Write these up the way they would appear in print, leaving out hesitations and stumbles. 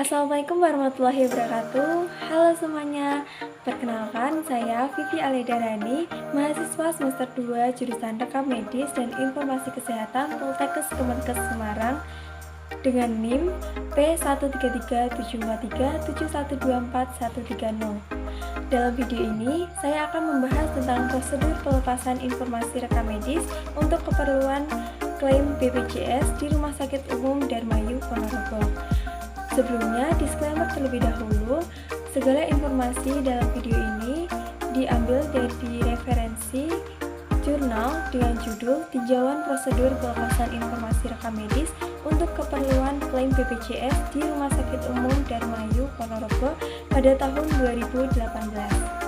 Assalamualaikum warahmatullahi wabarakatuh. Halo semuanya. Perkenalkan, saya Vivi Aledarani, mahasiswa semester 2 jurusan Rekam Medis dan Informasi Kesehatan Poltekkes Kemenkes Semarang dengan NIM P1337437124130. Dalam video ini, saya akan membahas tentang prosedur pelepasan informasi rekam medis untuk keperluan klaim BPJS di Rumah Sakit Umum Darmayu Ponorogo. Sebelumnya, disclaimer terlebih dahulu, segala informasi dalam video ini diambil dari referensi jurnal dengan judul Tinjauan Prosedur Pelepasan Informasi Rekam Medis untuk Keperluan Klaim BPJS di Rumah Sakit Umum Darmayu Ponorogo pada tahun 2018.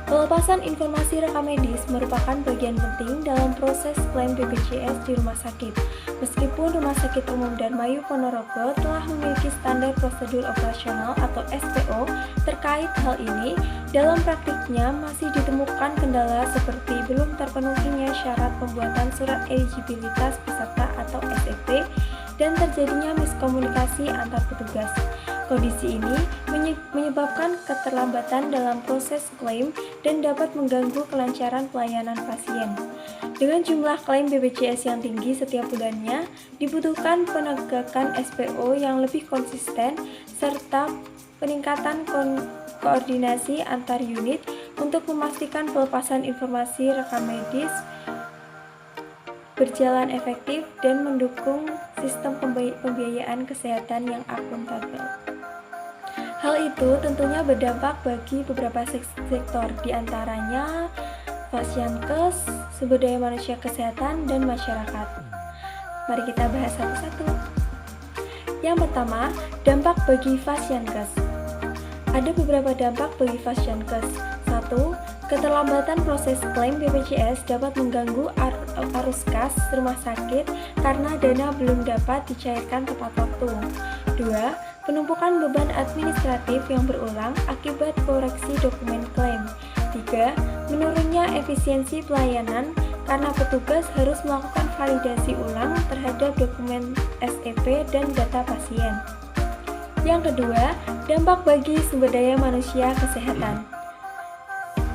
Pelepasan informasi rekam medis merupakan bagian penting dalam proses klaim BPJS di rumah sakit. Meskipun Rumah Sakit Umum Darmayu Ponorogo telah memiliki standar prosedur operasional atau SPO terkait hal ini, dalam praktiknya masih ditemukan kendala seperti belum terpenuhinya syarat pembuatan surat eligibilitas peserta atau SEP dan terjadinya miskomunikasi antar petugas. Kondisi ini menyebabkan keterlambatan dalam proses klaim dan dapat mengganggu kelancaran pelayanan pasien. Dengan jumlah klaim BPJS yang tinggi setiap bulannya, dibutuhkan penegakan SPO yang lebih konsisten serta peningkatan koordinasi antar unit untuk memastikan pelepasan informasi rekam medis berjalan efektif dan mendukung sistem pembiayaan kesehatan yang akuntabel. Hal itu tentunya berdampak bagi beberapa sektor, diantaranya Fasyankes, sumber daya manusia kesehatan, dan masyarakat. Mari kita bahas satu-satu. Yang pertama, dampak bagi Fasyankes. Ada beberapa dampak bagi Fasyankes. 1. Keterlambatan proses klaim BPJS dapat mengganggu arus kas rumah sakit karena dana belum dapat dicairkan tepat waktu. 2. Penumpukan beban administratif yang berulang akibat koreksi dokumen klaim. 3. Menurunnya efisiensi pelayanan karena petugas harus melakukan validasi ulang terhadap dokumen SEP dan data pasien. Yang kedua, dampak bagi sumber daya manusia kesehatan.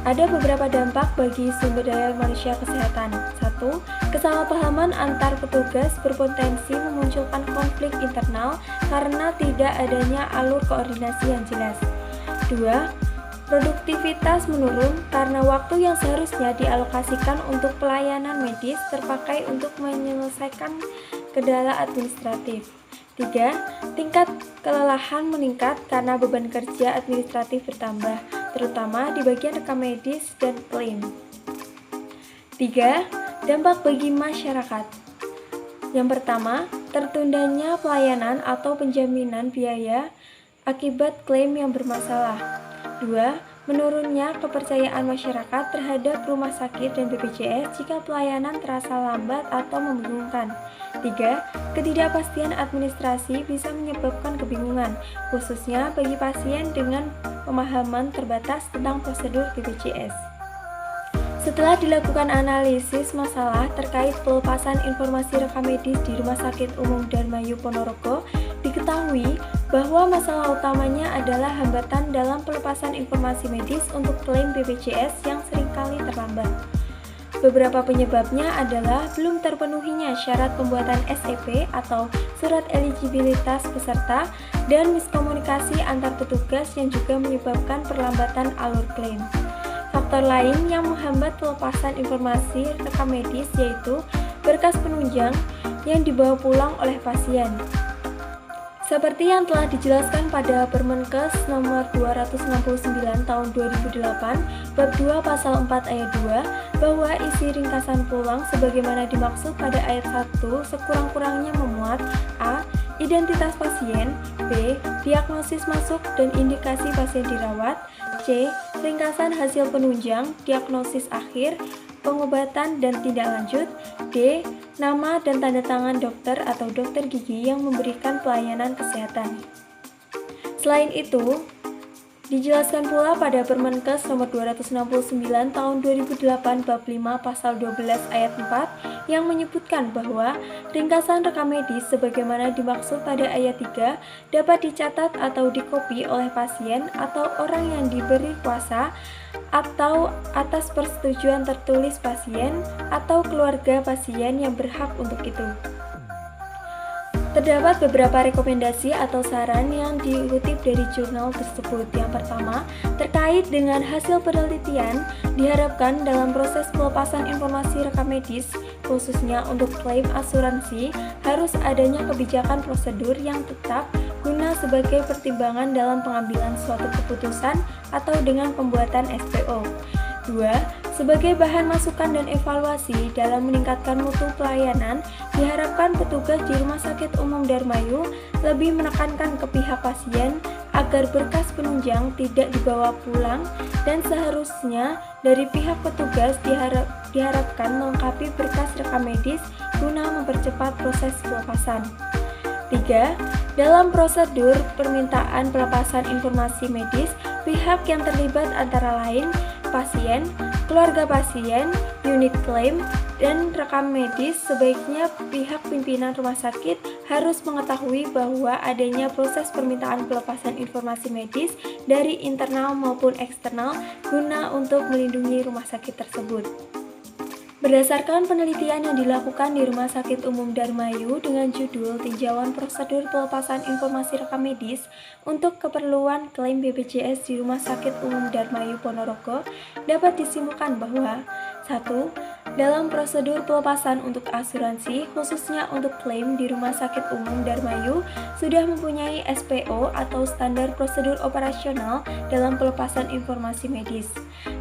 Ada beberapa dampak bagi sumber daya manusia kesehatan. 1. Kesalahpahaman antar petugas berpotensi memunculkan konflik internal karena tidak adanya alur koordinasi yang jelas. 2. Produktivitas menurun karena waktu yang seharusnya dialokasikan untuk pelayanan medis terpakai untuk menyelesaikan kendala administratif. 3. Tingkat kelelahan meningkat karena beban kerja administratif bertambah, terutama di bagian rekam medis dan klaim. 3. Dampak bagi masyarakat. Yang pertama, tertundanya pelayanan atau penjaminan biaya akibat klaim yang bermasalah. 2. Menurunnya kepercayaan masyarakat terhadap rumah sakit dan BPJS jika pelayanan terasa lambat atau membingungkan. 3. Ketidakpastian administrasi bisa menyebabkan kebingungan, khususnya bagi pasien dengan pemahaman terbatas tentang prosedur BPJS. Setelah dilakukan analisis masalah terkait pelepasan informasi rekam medis di Rumah Sakit Umum Darmayu Ponorogo, diketahui bahwa masalah utamanya adalah hambatan dalam pelepasan informasi medis untuk klaim BPJS yang seringkali terlambat. Beberapa penyebabnya adalah belum terpenuhinya syarat pembuatan SEP atau surat eligibilitas peserta dan miskomunikasi antar petugas yang juga menyebabkan perlambatan alur klaim. Faktor lain yang menghambat pelepasan informasi rekam medis yaitu berkas penunjang yang dibawa pulang oleh pasien. Seperti yang telah dijelaskan pada Permenkes nomor 269 tahun 2008 bab 2 pasal 4 ayat 2 bahwa isi ringkasan pulang sebagaimana dimaksud pada ayat 1 sekurang-kurangnya memuat a. Identitas pasien, b. Diagnosis masuk dan indikasi pasien dirawat, c. Ringkasan hasil penunjang, diagnosis akhir, pengobatan dan tindak lanjut, d. Nama dan tanda tangan dokter atau dokter gigi yang memberikan pelayanan kesehatan. Selain itu, Dijelaskan pula pada Permenkes nomor 269 tahun 2008 bab 5 pasal 12 ayat 4 yang menyebutkan bahwa ringkasan rekam medis sebagaimana dimaksud pada ayat 3 dapat dicatat atau dikopi oleh pasien atau orang yang diberi kuasa atau atas persetujuan tertulis pasien atau keluarga pasien yang berhak untuk itu. Terdapat beberapa rekomendasi atau saran yang dikutip dari jurnal tersebut. Yang pertama, terkait dengan hasil penelitian, diharapkan dalam proses pelepasan informasi rekam medis, khususnya untuk klaim asuransi, harus adanya kebijakan prosedur yang tetap guna sebagai pertimbangan dalam pengambilan suatu keputusan atau dengan pembuatan SPO. 2. Sebagai bahan masukan dan evaluasi dalam meningkatkan mutu pelayanan, diharapkan petugas di Rumah Sakit Umum Darmayu lebih menekankan ke pihak pasien agar berkas penunjang tidak dibawa pulang dan seharusnya dari pihak petugas diharapkan melengkapi berkas rekam medis guna mempercepat proses pelepasan. 3. Dalam prosedur permintaan pelepasan informasi medis, pihak yang terlibat antara lain pasien, keluarga pasien, unit klaim, dan rekam medis. Sebaiknya pihak pimpinan rumah sakit harus mengetahui bahwa adanya proses permintaan pelepasan informasi medis dari internal maupun eksternal guna untuk melindungi rumah sakit tersebut. Berdasarkan penelitian yang dilakukan di Rumah Sakit Umum Darmayu dengan judul Tinjauan Prosedur Pelepasan Informasi Rekam Medis untuk keperluan klaim BPJS di Rumah Sakit Umum Darmayu Ponorogo, dapat disimpulkan bahwa 1. Dalam prosedur pelepasan untuk asuransi, khususnya untuk klaim di Rumah Sakit Umum Darmayu, sudah mempunyai SPO atau Standar Prosedur Operasional dalam pelepasan informasi medis,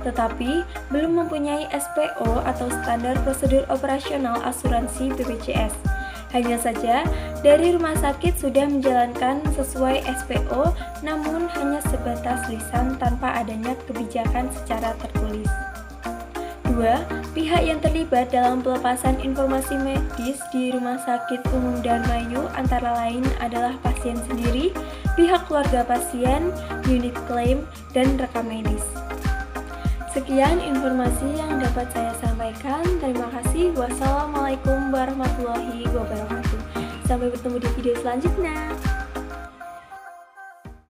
tetapi belum mempunyai SPO atau Standar Prosedur Operasional Asuransi BPJS. Hanya saja, dari rumah sakit sudah menjalankan sesuai SPO, namun hanya sebatas lisan tanpa adanya kebijakan secara tertulis. 2. Pihak yang terlibat dalam pelepasan informasi medis di Rumah Sakit Umum Darmayu antara lain adalah pasien sendiri, pihak keluarga pasien, unit klaim, dan rekam medis. Sekian informasi yang dapat saya sampaikan. Terima kasih. Wassalamualaikum warahmatullahi wabarakatuh. Sampai bertemu di video selanjutnya.